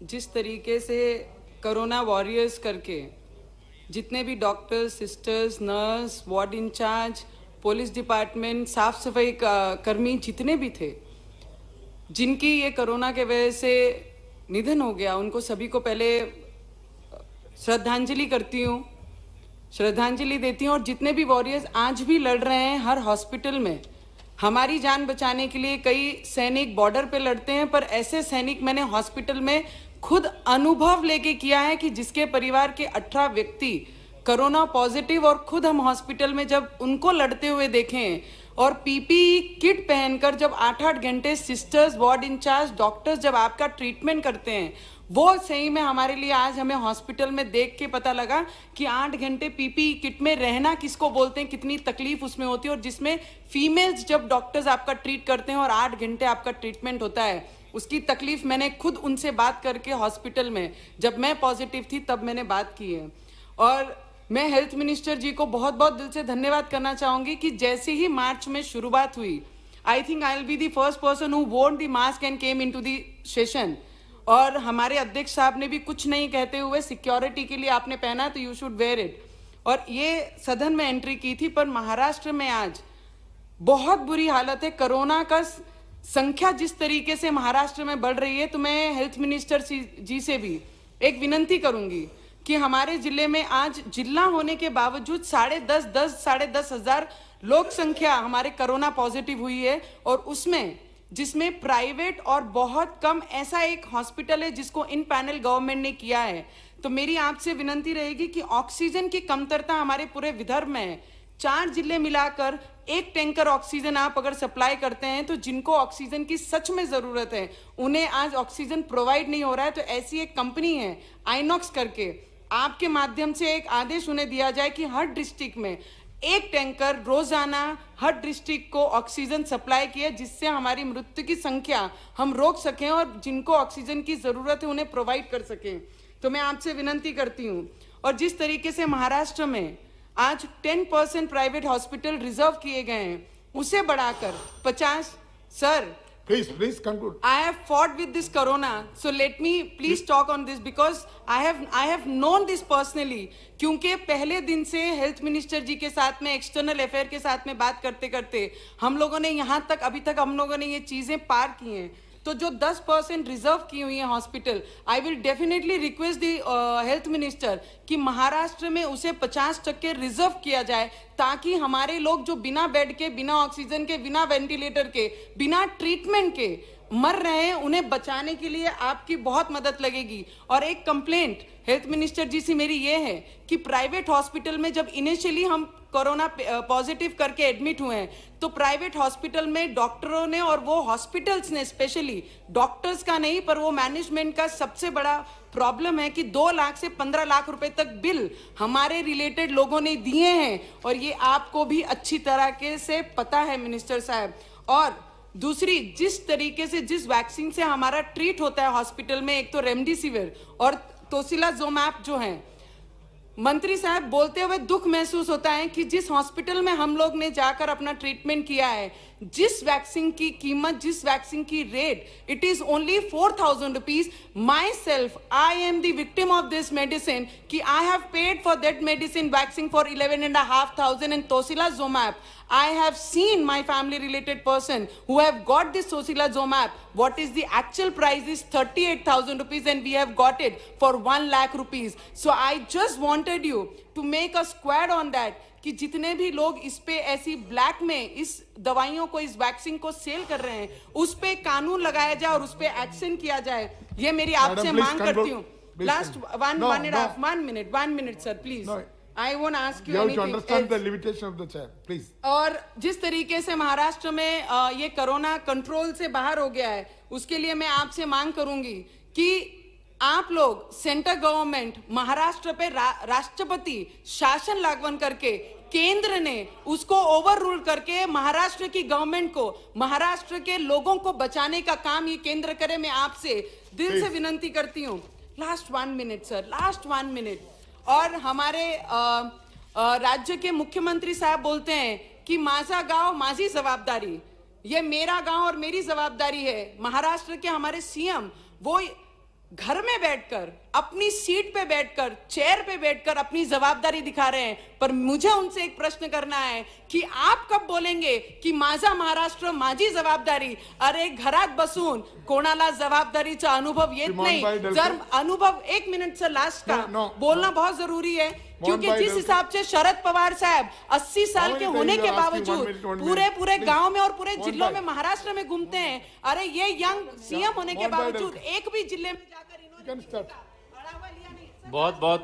जिस तरीके से कोरोना वॉरियर्स करके जितने भी doctors, sisters, nurse, ward in charge, police department, साफ सफाई कर्मी जितने भी थे, जिनकी ये कोरोना के वजह से निधन हो गया, उनको सभी को पहले श्रद्धांजलि करती हूँ, श्रद्धांजलि देती हूँ। और जितने भी वॉरियर्स आज भी लड़ रहे हैं हर हॉस्पिटल में हमारी जान बचाने के लिए, कई सैनिक बॉर्डर पे लड़ते हैं, पर ऐसे सैनिक मैंने हॉस्पिटल में खुद अनुभव लेके किया है कि जिसके परिवार के 18 व्यक्ति कोरोना पॉजिटिव, और खुद हम हॉस्पिटल में जब उनको लड़ते हुए देखें और पीपीई किट पहनकर जब 8-8 घंटे सिस्टर्स, वार्ड इंचार्ज, डॉक्टर्स जब आपका ट्रीटमेंट करते हैं, वो सही में हमारे लिए आज हमें हॉस्पिटल में देख के पता लगा कि 8 घंटे पीपीई किट में रहना किसको बोलते हैं, कितनी तकलीफ उसमें होती है। और जिसमें फीमेल्स जब डॉक्टर्स आपका ट्रीट करते हैं और 8 घंटे आपका ट्रीटमेंट होता है, उसकी तकलीफ मैंने खुद उनसे बात करके हॉस्पिटल में जब मैं पॉजिटिव थी तब मैंने बात की है। और मैं हेल्थ मिनिस्टर जी को बहुत बहुत दिल से धन्यवाद करना चाहूंगी कि जैसे ही मार्च में शुरुआत हुई, I think I will be the first person who won the mask and came into the session. और हमारे अध्यक्ष साहब ने भी कुछ नहीं कहते हुए सिक्योरिटी के लिए आपने पहना तो यू शुड वेयर इट, और ये सदन में एंट्री की थी। पर महाराष्ट्र में आज बहुत बुरी हालत है, कोरोना का संख्या जिस तरीके से महाराष्ट्र में बढ़ रही है, तो मैं हेल्थ मिनिस्टर जी से भी एक विनंती करूंगी कि हमारे जिले में आज जिला होने के बावजूद 10,500 लोक संख्या हमारे कोरोना पॉजिटिव हुई है, और उसमें जिसमें प्राइवेट और बहुत कम ऐसा एक हॉस्पिटल है जिसको इन पैनल गवर्नमेंट ने किया है। तो मेरी आपसे विनंती रहेगी कि ऑक्सीजन की कमतरता हमारे पूरे विदर्भ में है। 4 जिले मिलाकर 1 टैंकर ऑक्सीजन आप अगर सप्लाई करते हैं, तो जिनको ऑक्सीजन की सच में जरूरत है उन्हें आज ऑक्सीजन प्रोवाइड नहीं हो रहा है। तो ऐसी एक कंपनी है आइनॉक्स करके, आपके माध्यम से एक आदेश उन्हें दिया जाए कि हर डिस्ट्रिक्ट में 1 टैंकर रोजाना हर डिस्ट्रिक्ट को ऑक्सीजन सप्लाई किए, जिससे हमारी मृत्यु की संख्या हम रोक सकें और जिनको ऑक्सीजन की जरूरत है उन्हें प्रोवाइड कर सकें। तो मैं आपसे विनंती करती हूँ। और जिस तरीके से महाराष्ट्र में आज 10% प्राइवेट हॉस्पिटल रिजर्व किए गए हैं, उसे बढ़ाकर 50। Sir Please conclude. I have fought with this corona, so let me please talk on this because I have known this personally. क्योंकि पहले दिन से हेल्थ मिनिस्टर जी के साथ में, एक्सटर्नल अफेयर के साथ में बात करते करते हम लोगों ने यहाँ तक अभी तक हम लोगों ने ये चीजें पार की हैं। तो जो 10% रिजर्व की हुई है hospital, I will definitely request the health minister कि महाराष्ट्र में उसे 50% रिजर्व किया जाए, ताकि हमारे लोग जो बिना बेड के, बिना ऑक्सीजन के, बिना वेंटिलेटर के, बिना ट्रीटमेंट के मर रहे हैं, उन्हें बचाने के लिए आपकी बहुत मदद लगेगी। और एक कंप्लेंट हेल्थ मिनिस्टर जी से मेरी ये है कि प्राइवेट हॉस्पिटल में जब इनिशियली हम कोरोना पॉजिटिव करके एडमिट हुए हैं, तो प्राइवेट हॉस्पिटल में डॉक्टरों ने और वो हॉस्पिटल्स ने, स्पेशली डॉक्टर्स का नहीं पर वो मैनेजमेंट का सबसे बड़ा प्रॉब्लम है कि 2 लाख से 15 लाख रुपए तक बिल हमारे रिलेटेड लोगों ने दिए हैं, और ये आपको भी अच्छी तरह से पता है मिनिस्टर साहब। और दूसरी, जिस तरीके से जिस वैक्सीन से हमारा ट्रीट होता है हॉस्पिटल में, एक तो रेमडेसिविर और टोसिलाज़ोमैब जो है, मंत्री साहब बोलते हुए दुख महसूस होता है कि जिस हॉस्पिटल में हम लोग ने जाकर अपना ट्रीटमेंट किया है, जिस वैक्सीन की कीमत, जिस वैक्सीन की rate, it is only 4,000 rupees. Myself, I am the victim of this medicine कि I have paid for that medicine vaccine for 11,500 and tocilizumab I have seen my family related person who have got this Tocilizumab. What is the actual price is 38,000 rupees and we have got it for 1 lakh rupees. So I just wanted you to make a squad on that कि जितने भी लोग इस पे ऐसी black में इस दवाइयों को, इस वैक्सीन को सेल कर रहे हैं, उस पे कानून लगाया जाए और उस पे एक्शन किया जाए। ये मेरी आपसे मांग करती हूँ। Last 1 minute sir please. No. I won't ask you You have anything to understand else. the limitation of the chair, please. और जिस तरीके से महाराष्ट्र में ये कोरोना कंट्रोल से बाहर हो गया है, उसके लिए मैं आपसे मांग करूंगी कि आप लोग सेंट्रल गवर्नमेंट महाराष्ट्र पे राष्ट्रपति शासन लागू करके, केंद्र ने उसको ओवर रूल करके महाराष्ट्र की गवर्नमेंट को, महाराष्ट्र के लोगों को बचाने का काम ये केंद्र करे। मैं आपसे दिल से विनंती करती हूँ। Last 1 minute sir, last 1 minute। और हमारे राज्य के मुख्यमंत्री साहब बोलते हैं कि माझा गांव माझी जवाबदारी, ये मेरा गांव और मेरी जवाबदारी है। महाराष्ट्र के हमारे सीएम वो घर में बैठकर अपनी सीट पे बैठकर चेयर पे बैठकर अपनी जवाबदारी दिखा रहे हैं, पर मुझे उनसे एक प्रश्न करना है कि आप कब बोलेंगे कि माझा महाराष्ट्र माझी जबाबदारी? अरे घरात बसून कोणाला जबाबदारीचा अनुभव येत श्रीमान नाही. भाई डलकर. जर अनुभव 1 मिनिटचं लास्ट का No, no. बोलना बहुत जरूरी है, क्योंकि भाई जिस डलकर. हिसाब से शरद पवार साहब 80 साल How के many होने times के you are asking? बावजूद 1 minute, 1 पूरे minute. पूरे Please. गांव में और पूरे Mohan जिलों भाई. में महाराष्ट्र में घूमते हैं. अरे ये यंग सीएम होने के मोहन भाई बावजूद डलकर. एक भी जिले में जाकर You can start. बढ़ावा लिया नहीं. बहुत बहुत